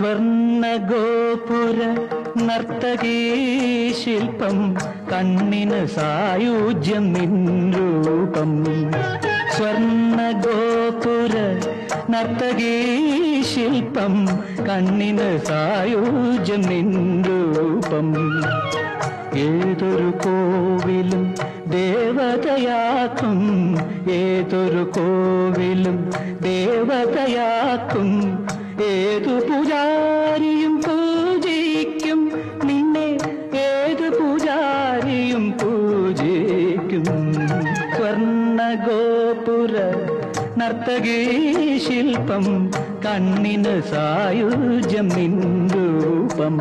സ്വർണഗോപുര നർത്തകീ ശില്പം കണ്ണിന് സായുജ്യം നിൻ രൂപം. സ്വർണഗോപുര നർത്തകീ ശില്പം കണ്ണിന് സായുജ്യം നിൻ രൂപം. ഏതൊരു കോവിലും ദേവതയാക്കും, ഏതൊരു കോവിലും ദേവതയാക്കും. ഏതു പൂജാരിയും പൂജിക്കും നിന്നെ, ഏതു പൂജാരിയും പൂജിക്കും. സ്വർണഗോപുര നർത്തകീ ശില്പം കണ്ണിന് സായുജ്യം നിൻ രൂപം.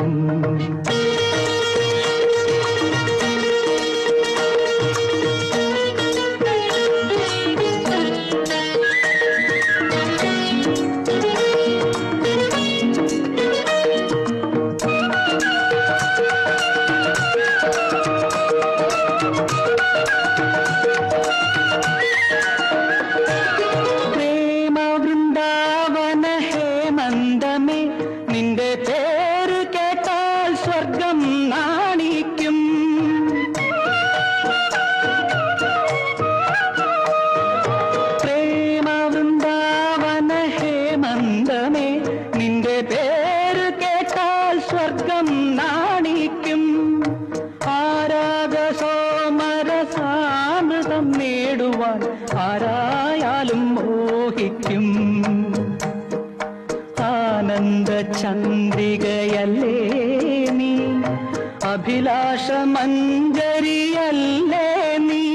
നിന്റെ പേര് കേട്ടാൽ സ്വർഗം നാണിക്കും. പ്രേമ വൃന്ദാവന ഹേമന്തമേ, നിന്റെ പേര് കേട്ടാൽ സ്വർഗം നാണിക്കും. ആരാഗ സോമരസാമൃതം നേടുവാൻ ആരായാലും മോഹിക്കും. ആനന്ദ ചന്ദ്രികയല്ലേ നീ, അഭിലാഷ മഞ്ജരിയല്ലേ നീ,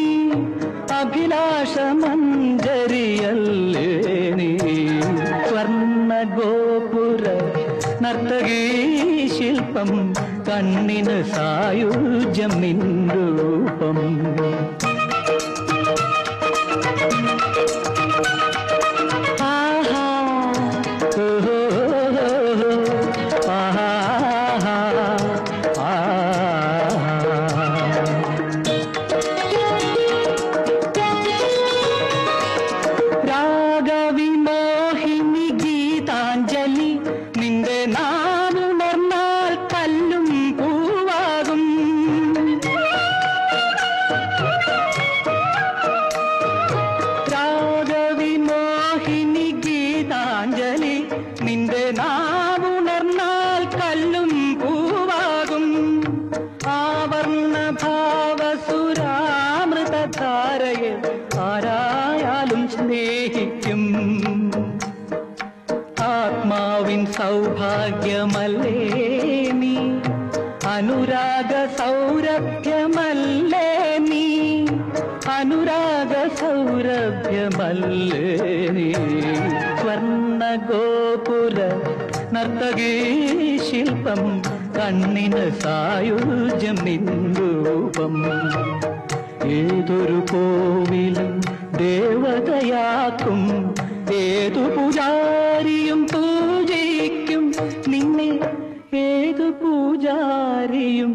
അഭിലാഷ മഞ്ജരിയല്ലേ നീ. സ്വർണഗോപുര നർത്തകീ ശില്പം കണ്ണിന് സായുജ്യം നിൻ രൂപം. രാഗവിമോഹിനി ഗീതാഞ്ജലി, നിന്റെ നാവുണർന്നാൽ കല്ലും പൂവാകും. രാഗവിമോഹിനി ഗീതാഞ്ജലി, നിന്റെ നാവുണർന്നാൽ കല്ലും പൂവാകും. ആവർണ ഭാവസുരാമൃതധാരയെ ആരായാലും സ്നേഹിക്കും. ആത്മാവിൻ സൗഭാഗ്യമല്ലേ നീ, അനുരാഗ സൗരഭ്യമല്ലേ നീ, അനുരാഗ സൗരഭ്യമല്ലേ നീ. സ്വർണഗോപുര നർത്തകീ ശില്പം കണ്ണിന് സായുജ്യം നിൻ രൂപം. ഏതൊരു കോവിലും ദേവതയാക്കും, ഏതു പൂജാരിയും പൂജിക്കും നിന്നെ, ഏതു പൂജാരിയും